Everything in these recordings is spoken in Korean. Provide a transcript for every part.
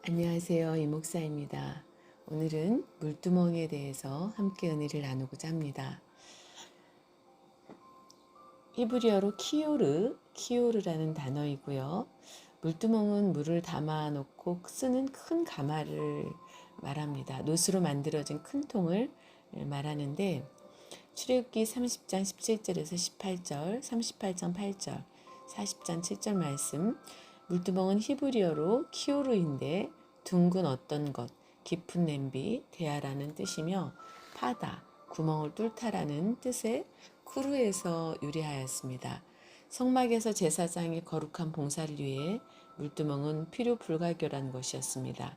안녕하세요. 이목사입니다. 오늘은 물두멍에 대해서 함께 은혜를 나누고자 합니다. 히브리어로 키오르라는 단어이고요. 물두멍은 물을 담아 놓고 쓰는 큰 가마를 말합니다. 노스로 만들어진 큰 통을 말하는데 출애굽기 30장 17절에서 18절, 38장 8절, 40장 7절 말씀. 물두멍은 히브리어로 키오르인데 둥근 어떤 것, 깊은 냄비, 대야라는 뜻이며 파다, 구멍을 뚫다라는 뜻의 쿠르에서 유래하였습니다. 성막에서 제사장이 거룩한 봉사를 위해 물두멍은 필요 불가결한 것이었습니다.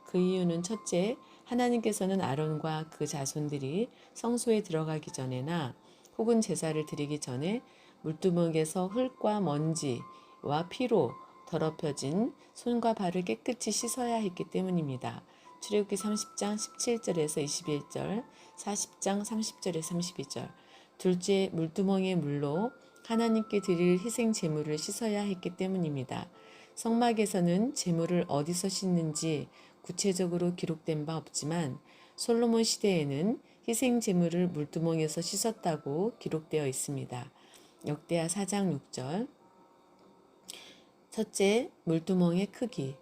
그 이유는 첫째, 하나님께서는 아론과 그 자손들이 성소에 들어가기 전에나 혹은 제사를 드리기 전에 물두멍에서 흙과 먼지와 피로 더럽혀진 손과 발을 깨끗이 씻어야 했기 때문입니다. 출애굽기 30장 17절에서 21절, 40장 30절에서 32절. 둘째, 물두멍의 물로 하나님께 드릴 희생 제물을 씻어야 했기 때문입니다. 성막에서는 제물을 어디서 씻는지 구체적으로 기록된 바 없지만 솔로몬 시대에는 희생 제물을 물두멍에서 씻었다고 기록되어 있습니다. 역대하 4장 6절. 첫째, 물두멍의 크기.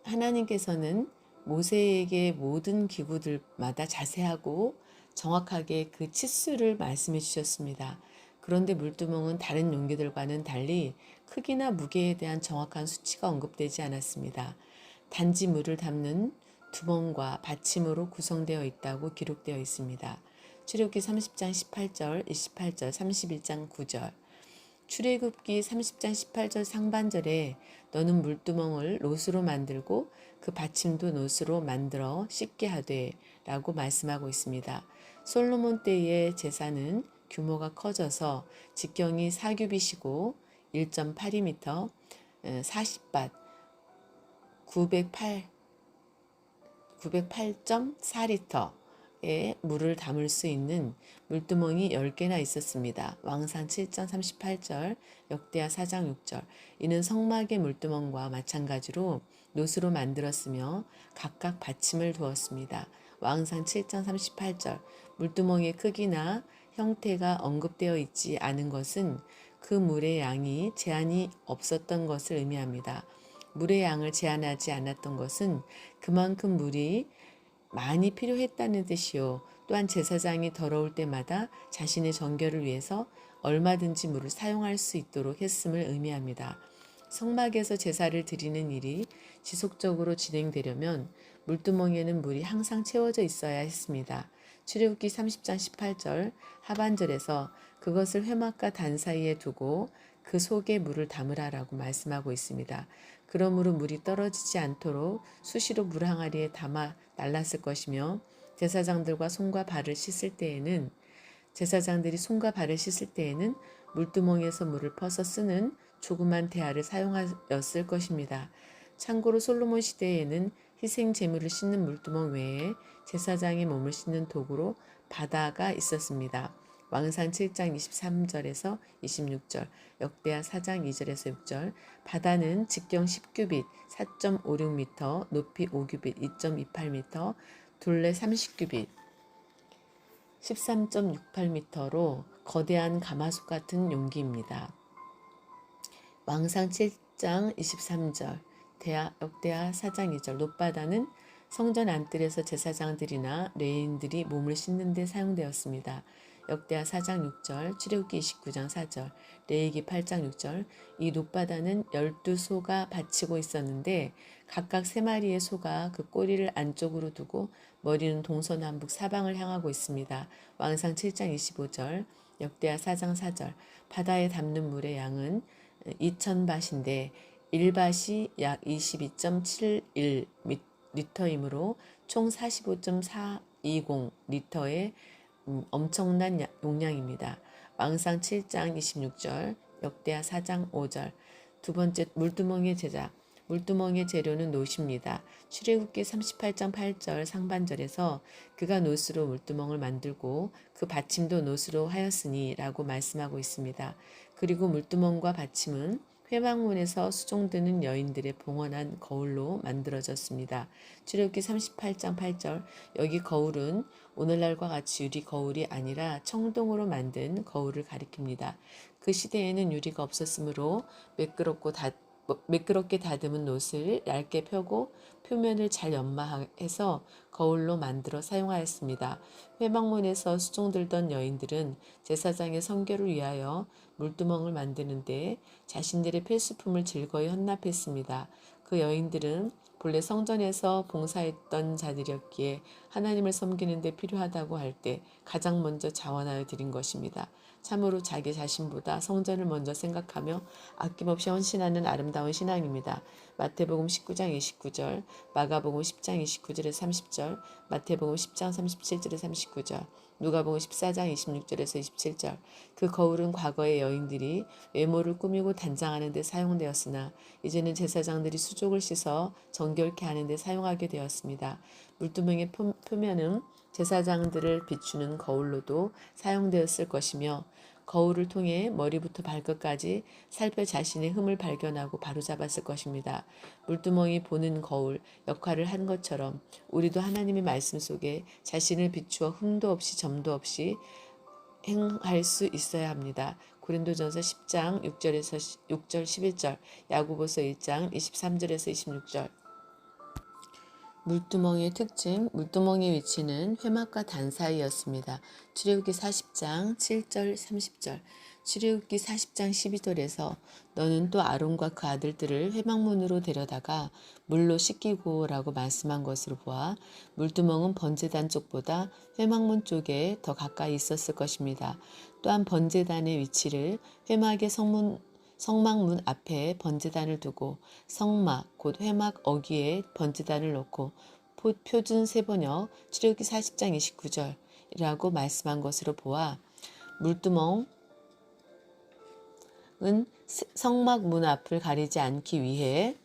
하나님께서는 모세에게 모든 기구들마다 자세하고 정확하게 그 치수를 말씀해 주셨습니다. 그런데 물두멍은 다른 용기들과는 달리 크기나 무게에 대한 정확한 수치가 언급되지 않았습니다. 단지 물을 담는 두멍과 받침으로 구성되어 있다고 기록되어 있습니다. 출애굽기 30장 18절, 28절, 31장 9절. 출애굽기 30장 18절 상반절에 너는 물두멍을 놋으로 만들고 그 받침도 놋으로 만들어 씻게 하되 라고 말씀하고 있습니다. 솔로몬 때의 제사는 규모가 커져서 직경이 4규빗이고 1.82m, 40밭, 908.4리터의 물을 담을 수 있는 물두멍이 10개나 있었습니다. 왕상 7장 38절, 역대하 4장 6절. 이는 성막의 물두멍과 마찬가지로 놋으로 만들었으며 각각 받침을 두었습니다. 왕상 7장 38절. 물두멍의 크기나 형태가 언급되어 있지 않은 것은 그 물의 양이 제한이 없었던 것을 의미합니다. 물의 양을 제한하지 않았던 것은 그만큼 물이 많이 필요했다는 뜻이요. 또한 제사장이 더러울 때마다 자신의 정결을 위해서 얼마든지 물을 사용할 수 있도록 했음을 의미합니다. 성막에서 제사를 드리는 일이 지속적으로 진행되려면 물두멍에는 물이 항상 채워져 있어야 했습니다. 출애굽기 30장 18절 하반절에서 그것을 회막과 단 사이에 두고 그 속에 물을 담으라라고 말씀하고 있습니다. 그러므로 물이 떨어지지 않도록 수시로 물 항아리에 담아 날랐을 것이며 제사장들과 손과 발을 씻을 때에는 물두멍에서 물을 퍼서 쓰는 조그만 대야를 사용하였을 것입니다. 참고로 솔로몬 시대에는 희생 제물을 씻는 물두멍 외에 제사장의 몸을 씻는 도구로 바다가 있었습니다. 왕상 7장 23절에서 26절, 역대하 4장 2절에서 6절. 바다는 직경 10규빗 4.56m, 높이 5규빗 2.28m, 둘레 30규빗 13.68m로 거대한 가마솥 같은 용기입니다. 왕상 7장 23절, 역대하 4장 2절. 놋바다는 성전 안뜰에서 제사장들이나 레위인들이 몸을 씻는 데 사용되었습니다. 역대하 4장 6절, 출애굽기 29장 4절, 레위기 8장 6절. 이 놋바다는 12소가 받치고 있었는데 각각 3마리의 소가 그 꼬리를 안쪽으로 두고 머리는 동서남북 사방을 향하고 있습니다. 왕상 7장 25절, 역대하 4장 4절. 바다에 담는 물의 양은 2000밭인데 1밭이 약 22.71리터이므로 총 45.420리터의 엄청난 용량입니다. 왕상 7장 26절, 역대하 4장 5절. 두 번째, 물두멍의 제작. 물두멍의 재료는 놋입니다. 출애굽기 38장 8절 상반절에서 그가 놋으로 물두멍을 만들고 그 받침도 놋으로 하였으니 라고 말씀하고 있습니다. 그리고 물두멍과 받침은 회막문에서 수종드는 여인들의 봉헌한 거울로 만들어졌습니다. 출애굽기 38장 8절. 여기 거울은 오늘날과 같이 유리 거울이 아니라 청동으로 만든 거울을 가리킵니다. 그 시대에는 유리가 없었으므로 매끄럽게 다듬은 놋을 얇게 펴고 표면을 잘 연마해서 거울로 만들어 사용하였습니다. 회막문에서 수종들던 여인들은 제사장의 성결을 위하여 물두멍을 만드는데 자신들의 필수품을 즐거이 헌납했습니다. 그 여인들은 본래 성전에서 봉사했던 자들이었기에 하나님을 섬기는 데 필요하다고 할 때 가장 먼저 자원하여 드린 것입니다. 참으로 자기 자신보다 성전을 먼저 생각하며 아낌없이 헌신하는 아름다운 신앙입니다. 마태복음 19장 29절, 마가복음 10장 29절에서 30절, 마태복음 10장 37절에서 39절, 누가복음 14장 26절에서 27절. 그 거울은 과거의 여인들이 외모를 꾸미고 단장하는 데 사용되었으나 이제는 제사장들이 수족을 씻어 정결케 하는 데 사용하게 되었습니다. 물두멍의 표면은 제사장들을 비추는 거울로도 사용되었을 것이며 거울을 통해 머리부터 발끝까지 살펴 자신의 흠을 발견하고 바로잡았을 것입니다. 물두멍이 보는 거울 역할을 한 것처럼 우리도 하나님의 말씀 속에 자신을 비추어 흠도 없이 점도 없이 행할 수 있어야 합니다. 고린도전서 10장 6절 11절, 야고보서 1장 23절에서 26절. 물두멍의 특징, 물두멍의 위치는 회막과 단 사이였습니다. 출애굽기 40장 7절 30절, 출애굽기 40장 12절에서 너는 또 아론과 그 아들들을 회막문으로 데려다가 물로 씻기고 라고 말씀한 것으로 보아 물두멍은 번제단 쪽보다 회막문 쪽에 더 가까이 있었을 것입니다. 또한 번제단의 위치를 회막의 성막문 앞에 번제단을 두고 성막 곧 회막 어귀에 번제단을 놓고 표준 세번역 출애굽기 40장 29절이라고 말씀한 것으로 보아 물두멍은 성막문 앞을 가리지 않기 위해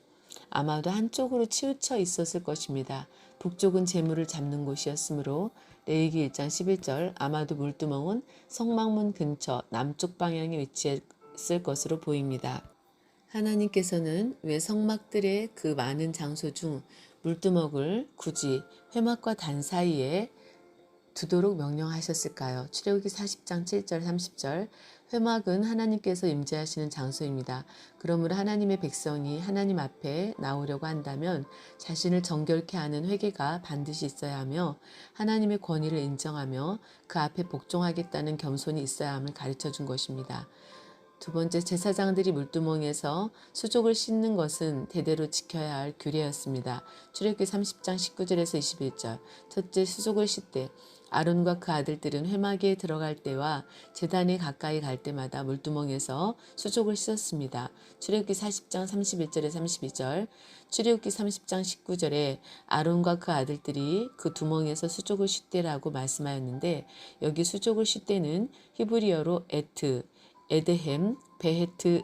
아마도 한쪽으로 치우쳐 있었을 것입니다. 북쪽은 재물을 잡는 곳이었으므로 레위기 1장 11절 아마도 물두멍은 성막문 근처 남쪽 방향에 위치했을 것으로 보입니다. 하나님께서는 왜 성막들의 그 많은 장소 중 물두멍을 굳이 회막과 단 사이에 두도록 명령하셨을까요? 출애굽기 40장 7절 30절. 회막은 하나님께서 임재하시는 장소입니다. 그러므로 하나님의 백성이 하나님 앞에 나오려고 한다면 자신을 정결케 하는 회개가 반드시 있어야 하며 하나님의 권위를 인정하며 그 앞에 복종하겠다는 겸손이 있어야 함을 가르쳐 준 것입니다. 두 번째, 제사장들이 물두멍에서 수족을 씻는 것은 대대로 지켜야 할 규례였습니다. 출애굽기 30장 19절에서 21절. 첫째, 수족을 씻되 아론과 그 아들들은 회막에 들어갈 때와 제단에 가까이 갈 때마다 물두멍에서 수족을 씻었습니다. 출애굽기 40장 31절에 32절, 출애굽기 30장 19절에 아론과 그 아들들이 그 두멍에서 수족을 씻되라고 말씀하였는데 여기 수족을 씻되는 히브리어로 에드햄, 베헤트,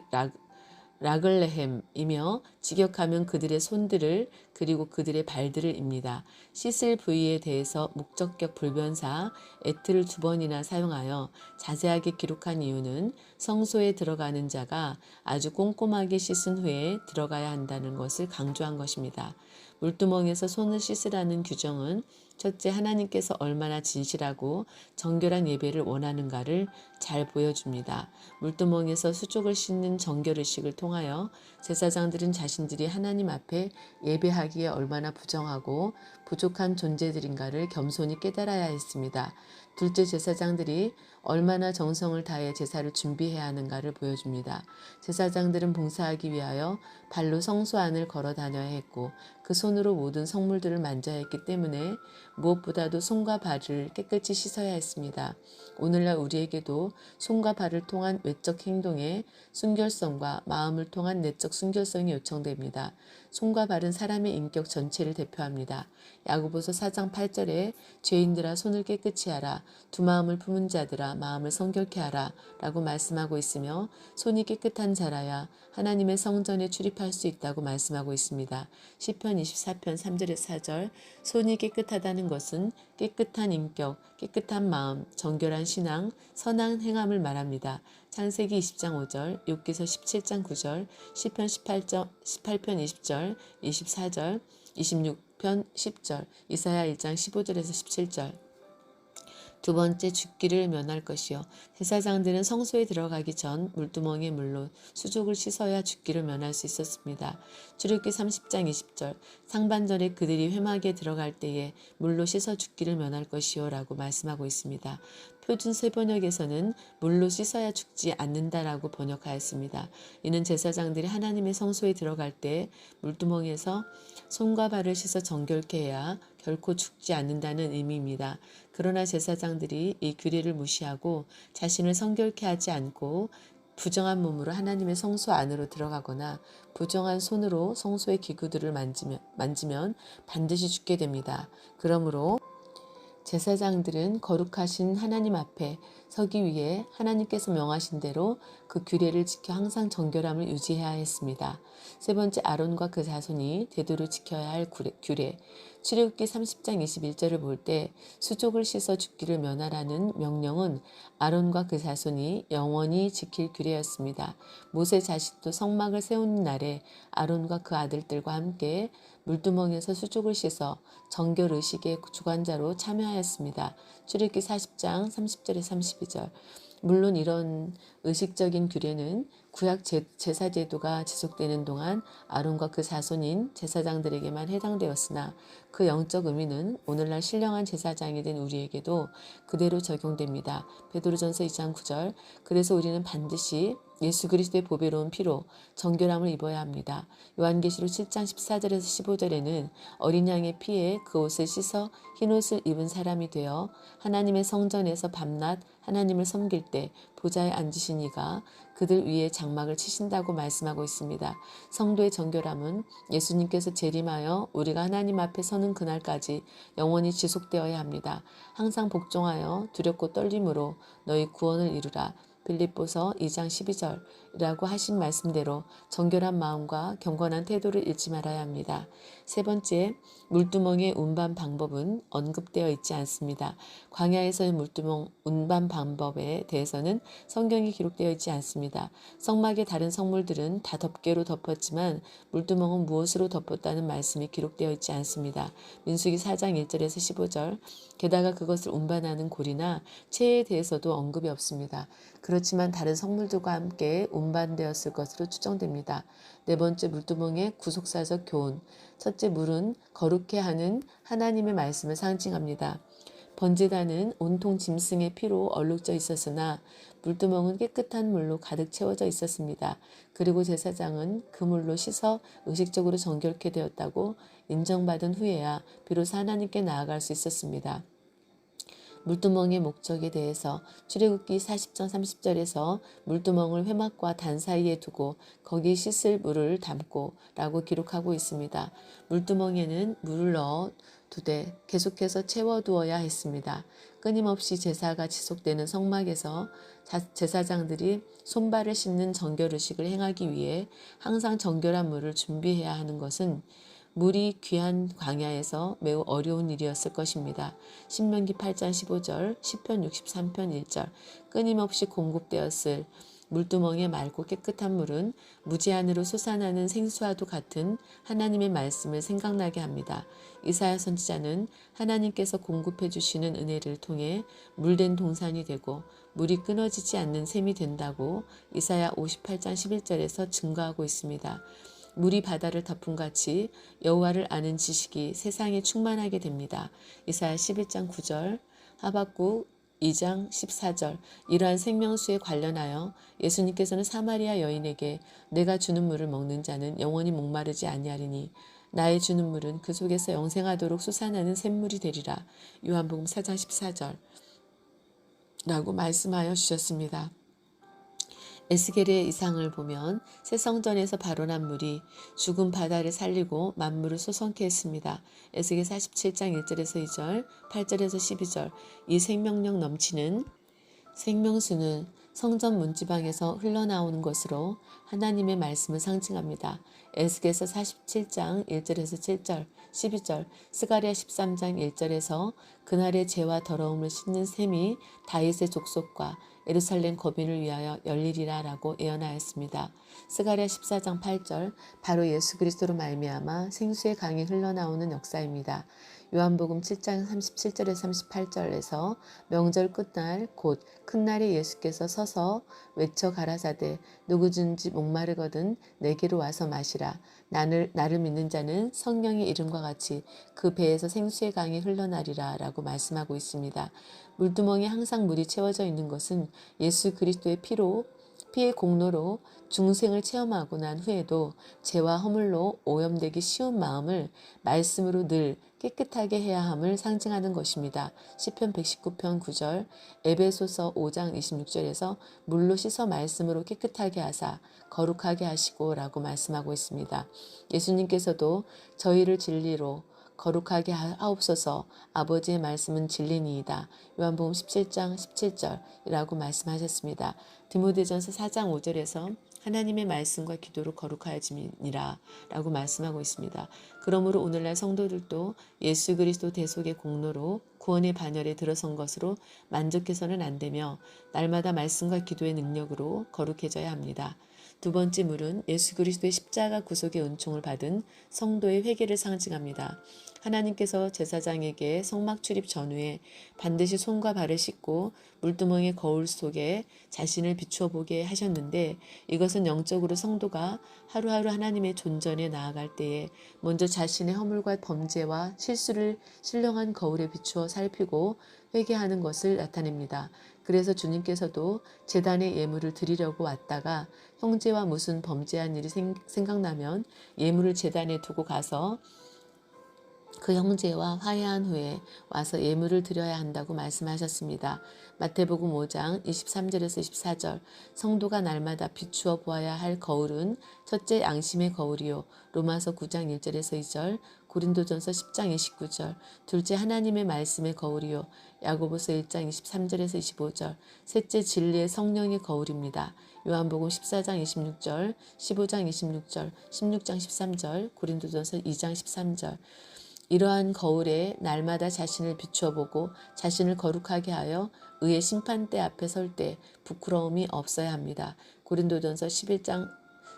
라글레햄이며 직역하면 그들의 손들을 그리고 그들의 발들을입니다. 씻을 부위에 대해서 목적격 불변사 에트를 2번이나 사용하여 자세하게 기록한 이유는 성소에 들어가는 자가 아주 꼼꼼하게 씻은 후에 들어가야 한다는 것을 강조한 것입니다. 물두멍에서 손을 씻으라는 규정은 첫째, 하나님께서 얼마나 진실하고 정결한 예배를 원하는가를 잘 보여줍니다. 물두멍에서 수족을 씻는 정결의식을 통하여 제사장들은 자신들이 하나님 앞에 예배하기에 얼마나 부정하고 부족한 존재들인가를 겸손히 깨달아야 했습니다. 둘째, 제사장들이 얼마나 정성을 다해 제사를 준비해야 하는가를 보여줍니다. 제사장들은 봉사하기 위하여 발로 성소 안을 걸어 다녀야 했고 그 손으로 모든 성물들을 만져야 했기 때문에 무엇보다도 손과 발을 깨끗이 씻어야 했습니다. 오늘날 우리에게도 손과 발을 통한 외적 행동의 순결성과 마음을 통한 내적 순결성이 요청됩니다. 손과 발은 사람의 인격 전체를 대표합니다. 야고보서 4장 8절에 죄인들아 손을 깨끗이 하라, 두 마음을 품은 자들아 마음을 성결케 하라 라고 말씀하고 있으며 손이 깨끗한 자라야 하나님의 성전에 출입할 수 있다고 말씀하고 있습니다. 시편 시편 24편 3절에서 4절 손이 깨끗하다는 것은 깨끗한 인격, 깨끗한 마음, 정결한 신앙, 선한 행함을 말합니다. 창세기 20장 5절, 욥기서 17장 9절, 시편 18편 20절, 24절, 26편 10절, 이사야 1장 15절에서 17절. 두 번째, 죽기를 면할 것이요. 제사장들은 성소에 들어가기 전 물두멍에 물로 수족을 씻어야 죽기를 면할 수 있었습니다. 출애굽기 30장 20절 상반절에 그들이 회막에 들어갈 때에 물로 씻어 죽기를 면할 것이요 라고 말씀하고 있습니다. 표준 세번역에서는 물로 씻어야 죽지 않는다라고 번역하였습니다. 이는 제사장들이 하나님의 성소에 들어갈 때 물두멍에서 손과 발을 씻어 정결케 해야 결코 죽지 않는다는 의미입니다. 그러나 제사장들이 이 규례를 무시하고 자신을 성결케 하지 않고 부정한 몸으로 하나님의 성소 안으로 들어가거나 부정한 손으로 성소의 기구들을 만지면 반드시 죽게 됩니다. 그러므로 제사장들은 거룩하신 하나님 앞에 서기 위해 하나님께서 명하신 대로 그 규례를 지켜 항상 정결함을 유지해야 했습니다. 세 번째, 아론과 그 자손이 대도를 지켜야 할 규례. 출애굽기 30장 21절을 볼 때 수족을 씻어 죽기를 면하라는 명령은 아론과 그 자손이 영원히 지킬 규례였습니다. 모세 자신도 성막을 세우는 날에 아론과 그 아들들과 함께 물두멍에서 수족을 씻어 정결의식의 주관자로 참여하였습니다. 출애굽기 40장 30절에서 32절. 물론 이런 의식적인 규례는 구약 제사 제도가 지속되는 동안 아론과 그 자손인 제사장들에게만 해당되었으나 그 영적 의미는 오늘날 신령한 제사장이 된 우리에게도 그대로 적용됩니다. 베드로전서 2장 9절. 그래서 우리는 반드시 예수 그리스도의 보배로운 피로 정결함을 입어야 합니다. 요한계시록 7장 14절에서 15절에는 어린 양의 피에 그 옷을 씻어 흰옷을 입은 사람이 되어 하나님의 성전에서 밤낮 하나님을 섬길 때 보좌에 앉으신 이가 그들 위에 장막을 치신다고 말씀하고 있습니다. 성도의 정결함은 예수님께서 재림하여 우리가 하나님 앞에 서는 그날까지 영원히 지속되어야 합니다. 항상 복종하여 두렵고 떨림으로 너희 구원을 이루라. 빌립보서 2장 12절이라고 하신 말씀대로 정결한 마음과 경건한 태도를 잃지 말아야 합니다. 세 번째, 물두멍의 운반 방법은 언급되어 있지 않습니다. 광야에서의 물두멍 운반 방법에 대해서는 성경이 기록되어 있지 않습니다. 성막의 다른 성물들은 다 덮개로 덮었지만 물두멍은 무엇으로 덮었다는 말씀이 기록되어 있지 않습니다. 민수기 4장 1절에서 15절. 게다가 그것을 운반하는 고리나 채에 대해서도 언급이 없습니다. 그렇지만 다른 성물들과 함께 운반되었을 것으로 추정됩니다. 네 번째, 물두멍의 구속사적 교훈. 첫째, 물은 거룩해 하는 하나님의 말씀을 상징합니다. 번제단은 온통 짐승의 피로 얼룩져 있었으나 물두멍은 깨끗한 물로 가득 채워져 있었습니다. 그리고 제사장은 그 물로 씻어 의식적으로 정결케 되었다고 인정받은 후에야 비로소 하나님께 나아갈 수 있었습니다. 물두멍의 목적에 대해서 출애굽기 40장 30절에서 물두멍을 회막과 단 사이에 두고 거기 씻을 물을 담고 라고 기록하고 있습니다. 물두멍에는 물을 넣어 두되 계속해서 채워두어야 했습니다. 끊임없이 제사가 지속되는 성막에서 제사장들이 손발을 씻는 정결의식을 행하기 위해 항상 정결한 물을 준비해야 하는 것은 물이 귀한 광야에서 매우 어려운 일이었을 것입니다. 신명기 8장 15절, 시편 63편 1절. 끊임없이 공급되었을 물두멍의 맑고 깨끗한 물은 무제한으로 솟아나는 생수와도 같은 하나님의 말씀을 생각나게 합니다. 이사야 선지자는 하나님께서 공급해 주시는 은혜를 통해 물된 동산이 되고 물이 끊어지지 않는 샘이 된다고 이사야 58장 11절에서 증거하고 있습니다. 물이 바다를 덮음같이 여호와를 아는 지식이 세상에 충만하게 됩니다. 이사야 11장 9절, 하박국 2장 14절. 이러한 생명수에 관련하여 예수님께서는 사마리아 여인에게 내가 주는 물을 먹는 자는 영원히 목마르지 아니하리니 나의 주는 물은 그 속에서 영생하도록 솟아나는 샘물이 되리라. 요한복음 4장 14절 라고 말씀하여 주셨습니다. 에스겔의 이상을 보면 새 성전에서 발원한 물이 죽은 바다를 살리고 만물을 소성케 했습니다. 에스겔 47장 1절에서 2절, 8절에서 12절. 이 생명력 넘치는 생명수는 성전 문지방에서 흘러나오는 것으로 하나님의 말씀을 상징합니다. 에스겔서 47장 1절에서 7절, 12절, 스가랴 13장 1절에서 그날의 죄와 더러움을 씻는 셈이 다윗의 족속과 예루살렘 거민을 위하여 열리리라 라고 예언하였습니다. 스가랴 14장 8절, 바로 예수 그리스도로 말미암아 생수의 강이 흘러나오는 역사입니다. 요한복음 7장 37절에서 38절에서 명절 끝날 곧 큰날에 예수께서 서서 외쳐 가라사대 누구든지 목마르거든 내게로 와서 마시라. 나를 믿는 자는 성령의 이름과 같이 그 배에서 생수의 강이 흘러나리라 라고 말씀하고 있습니다. 물두멍에 항상 물이 채워져 있는 것은 예수 그리스도의 피의 공로로 중생을 체험하고 난 후에도 죄와 허물로 오염되기 쉬운 마음을 말씀으로 늘 깨끗하게 해야 함을 상징하는 것입니다. 시편 119편 9절, 에베소서 5장 26절에서 물로 씻어 말씀으로 깨끗하게 하사 거룩하게 하시고 라고 말씀하고 있습니다. 예수님께서도 저희를 진리로 거룩하게 하옵소서 아버지의 말씀은 진리니이다. 요한복음 17장 17절이라고 말씀하셨습니다. 디모데전서 4장 5절에서 하나님의 말씀과 기도로 거룩하여짐이니라 라고 말씀하고 있습니다. 그러므로 오늘날 성도들도 예수 그리스도 대속의 공로로 구원의 반열에 들어선 것으로 만족해서는 안 되며 날마다 말씀과 기도의 능력으로 거룩해져야 합니다. 두 번째 물은 예수 그리스도의 십자가 구속의 은총을 받은 성도의 회개를 상징합니다. 하나님께서 제사장에게 성막 출입 전후에 반드시 손과 발을 씻고 물두멍의 거울 속에 자신을 비추어 보게 하셨는데 이것은 영적으로 성도가 하루하루 하나님의 존전에 나아갈 때에 먼저 자신의 허물과 범죄와 실수를 신령한 거울에 비추어 살피고 회개하는 것을 나타냅니다. 그래서 주님께서도 제단에 예물을 드리려고 왔다가 형제와 무슨 범죄한 일이 생각나면 예물을 제단에 두고 가서 그 형제와 화해한 후에 와서 예물을 드려야 한다고 말씀하셨습니다. 마태복음 5장 23절에서 24절 성도가 날마다 비추어 보아야 할 거울은 첫째 양심의 거울이요 로마서 9장 1절에서 2절 고린도전서 10장 29절 둘째 하나님의 말씀의 거울이요 야고보서 1장 23절에서 25절 셋째 진리의 성령의 거울입니다. 요한복음 14장 26절 15장 26절 16장 13절 고린도전서 2장 13절 이러한 거울에 날마다 자신을 비추어보고 자신을 거룩하게 하여 의의 심판대 앞에 설 때 부끄러움이 없어야 합니다. 고린도전서 11장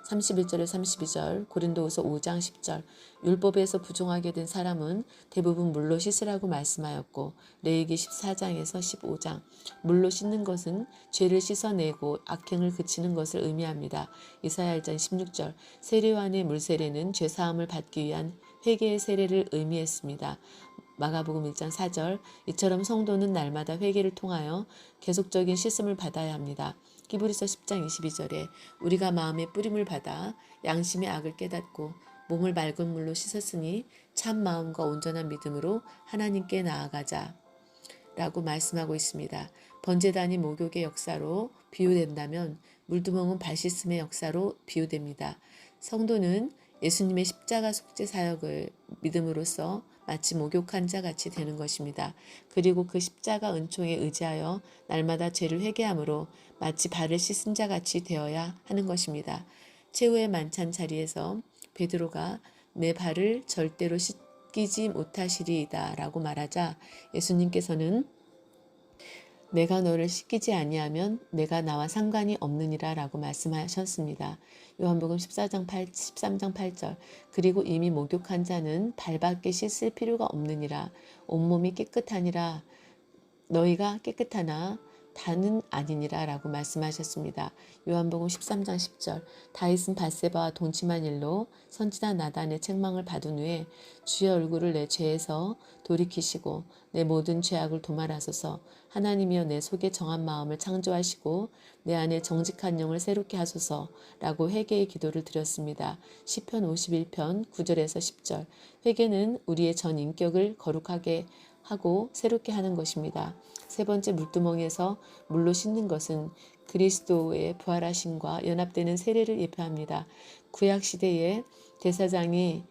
31절에 32절, 고린도후서 5장 10절, 율법에서 부정하게 된 사람은 대부분 물로 씻으라고 말씀하였고 레위기 14장에서 15장, 물로 씻는 것은 죄를 씻어내고 악행을 그치는 것을 의미합니다. 이사야 1장 16절, 세례요한의 물세례는 죄사함을 받기 위한 회개의 세례를 의미했습니다. 마가복음 1장 4절, 이처럼 성도는 날마다 회개를 통하여 계속적인 씻음을 받아야 합니다. 히브리서 10장 22절에 우리가 마음의 뿌림을 받아 양심의 악을 깨닫고 몸을 맑은 물로 씻었으니 참 마음과 온전한 믿음으로 하나님께 나아가자 라고 말씀하고 있습니다. 번제단이 목욕의 역사로 비유된다면 물두멍은 발 씻음의 역사로 비유됩니다. 성도는 예수님의 십자가 속죄 사역을 믿음으로써 마치 목욕한 자 같이 되는 것입니다. 그리고 그 십자가 은총에 의지하여 날마다 죄를 회개함으로 마치 발을 씻은 자 같이 되어야 하는 것입니다. 최후의 만찬 자리에서 베드로가 내 발을 절대로 씻기지 못하시리이다 라고 말하자 예수님께서는 내가 너를 씻기지 아니하면 내가 나와 상관이 없느니라 라고 말씀하셨습니다. 요한복음 13장 8절 그리고 이미 목욕한 자는 발밖에 씻을 필요가 없느니라 온몸이 깨끗하니라 너희가 깨끗하나 다는 아니니라 라고 말씀하셨습니다. 요한복음 13장 10절 다윗은 밧세바와 동침한 일로 선지자 나단의 책망을 받은 후에 주의 얼굴을 내 죄에서 돌이키시고 내 모든 죄악을 도말하소서 하나님이여 내 속에 정한 마음을 창조하시고 내 안에 정직한 영을 새롭게 하소서 라고 회개의 기도를 드렸습니다. 시편 51편 9절에서 10절 회개는 우리의 전 인격을 거룩하게 하고 새롭게 하는 것입니다. 세 번째 물두멍에서 물로 씻는 것은 그리스도의 부활하심과 연합되는 세례를 예표합니다. 구약시대에 대제사장이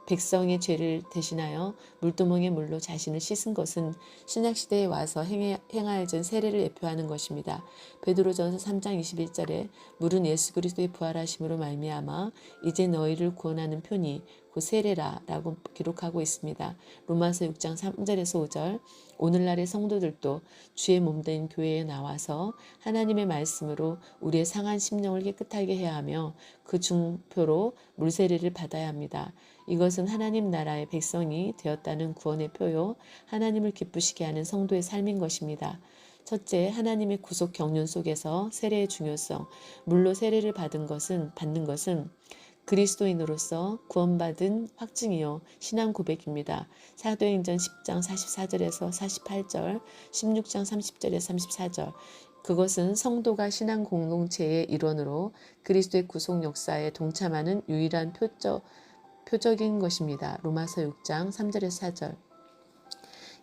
백성의 죄를 대신하여 물두멍의 물로 자신을 씻은 것은 신약시대에 와서 행하여진 세례를 예표하는 것입니다. 베드로전서 3장 21절에 물은 예수 그리스도의 부활하심으로 말미암아 이제 너희를 구원하는 편이 곧 세례라 라고 기록하고 있습니다. 로마서 6장 3절에서 5절 오늘날의 성도들도 주의 몸된 교회에 나와서 하나님의 말씀으로 우리의 상한 심령을 깨끗하게 해야 하며 그 중표로 물세례를 받아야 합니다. 이것은 하나님 나라의 백성이 되었다는 구원의 표요, 하나님을 기쁘시게 하는 성도의 삶인 것입니다. 첫째, 하나님의 구속 경륜 속에서 세례의 중요성. 물로 세례를 받는 것은 그리스도인으로서 구원받은 확증이요 신앙 고백입니다. 사도행전 10장 44절에서 48절, 16장 30절에서 34절. 그것은 성도가 신앙 공동체의 일원으로 그리스도의 구속 역사에 동참하는 유일한 표적인 것입니다. 로마서 6장 3절에서 4절.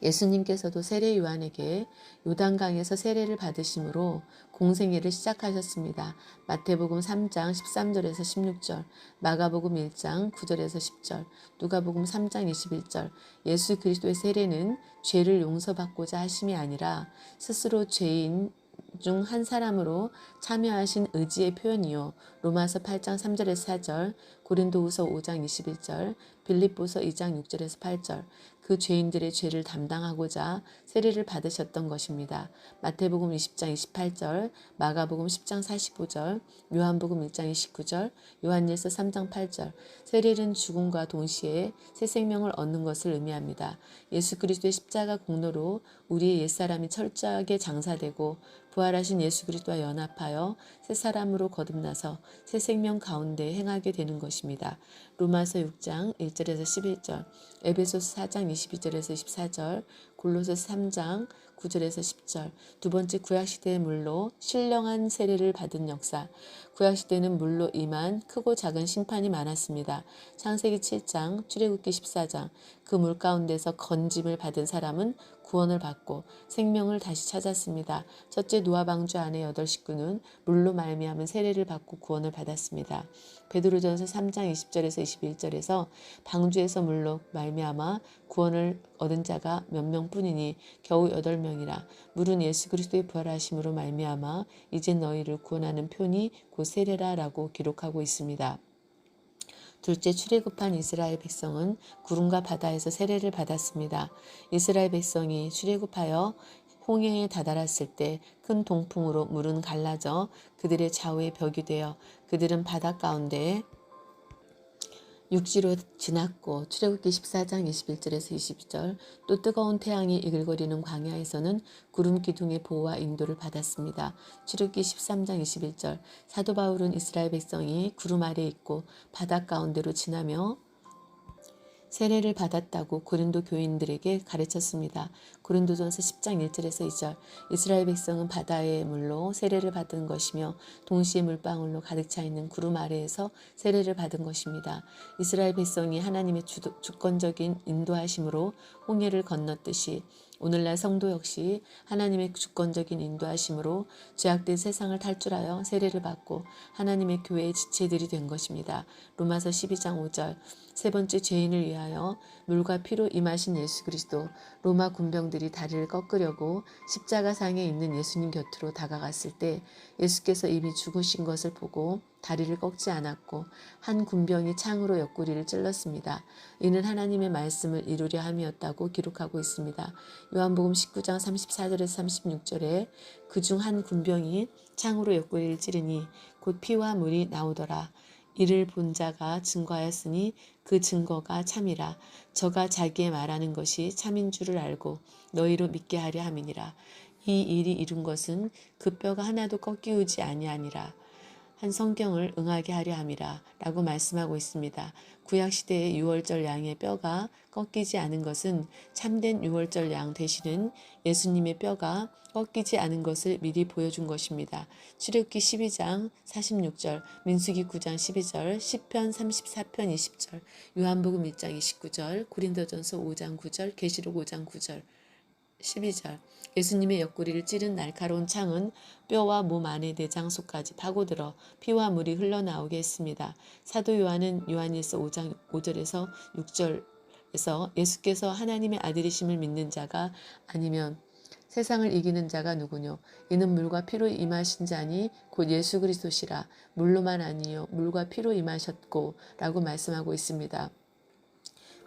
예수님께서도 세례 요한에게 요단강에서 세례를 받으심으로 공생애를 시작하셨습니다. 마태복음 3장 13절에서 16절, 마가복음 1장 9절에서 10절, 누가복음 3장 21절. 예수 그리스도의 세례는 죄를 용서받고자 하심이 아니라 스스로 죄인 중 한 사람으로 참여하신 의지의 표현이요. 로마서 8장 3절에서 4절, 고린도후서 5장 21절, 빌립보서 2장 6절에서 8절. 그 죄인들의 죄를 담당하고자 세례를 받으셨던 것입니다. 마태복음 20장 28절, 마가복음 10장 45절, 요한복음 1장 29절, 요한일서 3장 8절. 세례는 죽음과 동시에 새 생명을 얻는 것을 의미합니다. 예수 그리스도의 십자가 공로로 우리의 옛사람이 철저하게 장사되고 부활하신 예수 그리스도와 연합하여 새 사람으로 거듭나서 새 생명 가운데 행하게 되는 것입니다. 로마서 6장 1절에서 11절, 에베소서 4장 22절에서 24절, 골로새서 3장 9절에서 10절. 두 번째, 구약시대의 물로 신령한 세례를 받은 역사. 구약시대는 물로 임한 크고 작은 심판이 많았습니다. 창세기 7장, 출애굽기 14장. 그 물 가운데서 건짐을 받은 사람은 구원을 받고 생명을 다시 찾았습니다. 첫째, 노아 방주 안의 8 식구는 물로 말미암은 세례를 받고 구원을 받았습니다. 베드로전서 3장 20절에서 21절에서 방주에서 물로 말미암아 구원을 얻은 자가 몇 명뿐이니 겨우 8명이라. 물은 예수 그리스도의 부활하심으로 말미암아 이제 너희를 구원하는 표니 곧 세례라 라고 기록하고 있습니다. 둘째, 출애굽한 이스라엘 백성은 구름과 바다에서 세례를 받았습니다. 이스라엘 백성이 출애굽하여 홍해에 다다랐을 때 큰 동풍으로 물은 갈라져 그들의 좌우에 벽이 되어 그들은 바다 가운데에 육지로 지났고, 출애굽기 14장 21절에서 22절. 또 뜨거운 태양이 이글거리는 광야에서는 구름 기둥의 보호와 인도를 받았습니다. 출애굽기 13장 21절. 사도 바울은 이스라엘 백성이 구름 아래 있고 바다 가운데로 지나며 세례를 받았다고 고린도 교인들에게 가르쳤습니다. 고린도전서 10장 1절에서 2절. 이스라엘 백성은 바다의 물로 세례를 받은 것이며 동시에 물방울로 가득 차 있는 구름 아래에서 세례를 받은 것입니다. 이스라엘 백성이 하나님의 주권적인 인도하심으로 홍해를 건넜듯이 오늘날 성도 역시 하나님의 주권적인 인도하심으로 죄악된 세상을 탈출하여 세례를 받고 하나님의 교회의 지체들이 된 것입니다. 로마서 12장 5절. 세 번째, 죄인을 위하여 물과 피로 임하신 예수 그리스도. 로마 군병들이 다리를 꺾으려고 십자가상에 있는 예수님 곁으로 다가갔을 때 예수께서 이미 죽으신 것을 보고 다리를 꺾지 않았고 한 군병이 창으로 옆구리를 찔렀습니다. 이는 하나님의 말씀을 이루려 함이었다고 기록하고 있습니다. 요한복음 19장 34절에서 36절에 그중 한 군병이 창으로 옆구리를 찌르니 곧 피와 물이 나오더라. 이를 본 자가 증거하였으니 그 증거가 참이라. 저가 자기의 말하는 것이 참인 줄을 알고 너희로 믿게 하려 함이니라. 이 일이 이룬 것은 그 뼈가 하나도 꺾이우지 아니하니라. 한 성경을 응하게 하려 함이라 라고 말씀하고 있습니다. 구약시대의 유월절 양의 뼈가 꺾이지 않은 것은 참된 유월절 양 되시는 예수님의 뼈가 꺾이지 않은 것을 미리 보여준 것입니다. 출애굽기 12장 46절, 민수기 9장 12절, 시편 34편 20절, 요한복음 1장 29절, 고린도전서 5장 9절, 계시록 5장 9절. 12절. 예수님의 옆구리를 찌른 날카로운 창은 뼈와 몸 안의 내장속까지 파고들어 피와 물이 흘러나오게 했습니다. 사도 요한은 요한일서 5장 5절에서 6절에서 예수께서 하나님의 아들이심을 믿는 자가 아니면 세상을 이기는 자가 누구뇨? 이는 물과 피로 임하신 자니 곧 예수 그리스도시라. 물로만 아니요 물과 피로 임하셨고 라고 말씀하고 있습니다.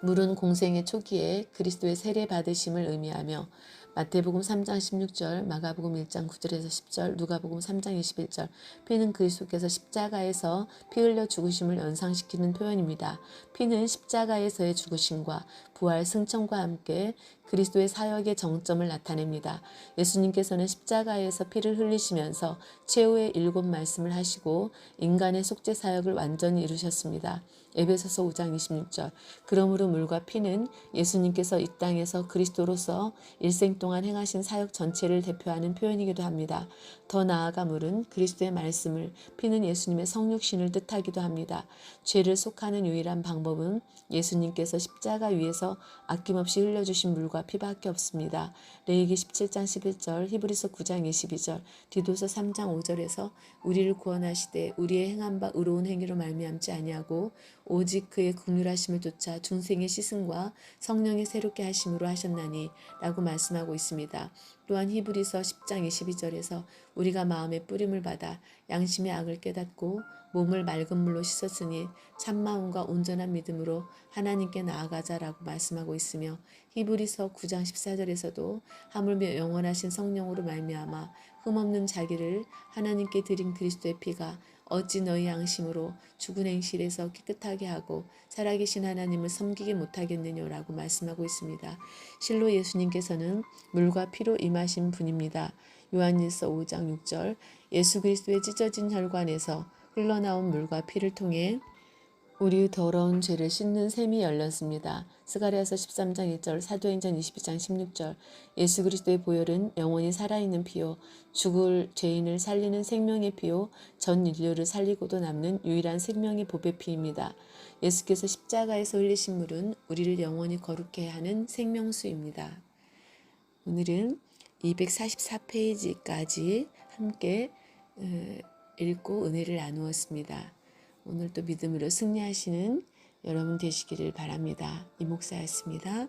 물은 공생의 초기에 그리스도의 세례 받으심을 의미하며 마태복음 3장 16절, 마가복음 1장 9절에서 10절, 누가복음 3장 21절, 피는 그리스도께서 십자가에서 피 흘려 죽으심을 연상시키는 표현입니다. 피는 십자가에서의 죽으심과 부활 승천과 함께 그리스도의 사역의 정점을 나타냅니다. 예수님께서는 십자가에서 피를 흘리시면서 최후의 7 말씀을 하시고 인간의 속죄 사역을 완전히 이루셨습니다. 에베소서 5장 26절. 그러므로 물과 피는 예수님께서 이 땅에서 그리스도로서 일생 동안 행하신 사역 전체를 대표하는 표현이기도 합니다. 더 나아가 물은 그리스도의 말씀을, 피는 예수님의 성육신을 뜻하기도 합니다. 죄를 속하는 유일한 방법은 예수님께서 십자가 위에서 아낌없이 흘려주신 물과 피밖에 없습니다. 레위기 17장 11절, 히브리서 9장 22절, 디도서 3장 5절에서 우리를 구원하시되 우리의 행한 바 의로운 행위로 말미암지 아니하고 오직 그의 긍휼하심을 쫓아 중생의 시승과 성령의 새롭게 하심으로 하셨나니 라고 말씀하고 있습니다. 또한 히브리서 10장 22절에서 우리가 마음의 뿌림을 받아 양심의 악을 깨닫고 몸을 맑은 물로 씻었으니 참마음과 온전한 믿음으로 하나님께 나아가자라고 말씀하고 있으며 히브리서 9장 14절에서도 하물며 영원하신 성령으로 말미암아 흠없는 자기를 하나님께 드린 그리스도의 피가 어찌 너희 양심으로 죽은 행실에서 깨끗하게 하고 살아계신 하나님을 섬기게 못하겠느냐라고 말씀하고 있습니다. 실로 예수님께서는 물과 피로 임하신 분입니다. 요한일서 5장 6절 예수 그리스도의 찢어진 혈관에서 흘러나온 물과 피를 통해 우리 더러운 죄를 씻는 샘이 열렸습니다. 스가랴서 13장 1절, 사도행전 22장 16절. 예수 그리스도의 보혈은 영원히 살아있는 피요, 죽을 죄인을 살리는 생명의 피요, 전 인류를 살리고도 남는 유일한 생명의 보배 피입니다. 예수께서 십자가에서 흘리신 물은 우리를 영원히 거룩해 하는 생명수입니다. 오늘은 244페이지까지 함께 읽고 은혜를 나누었습니다. 오늘도 믿음으로 승리하시는 여러분 되시기를 바랍니다. 이 목사였습니다.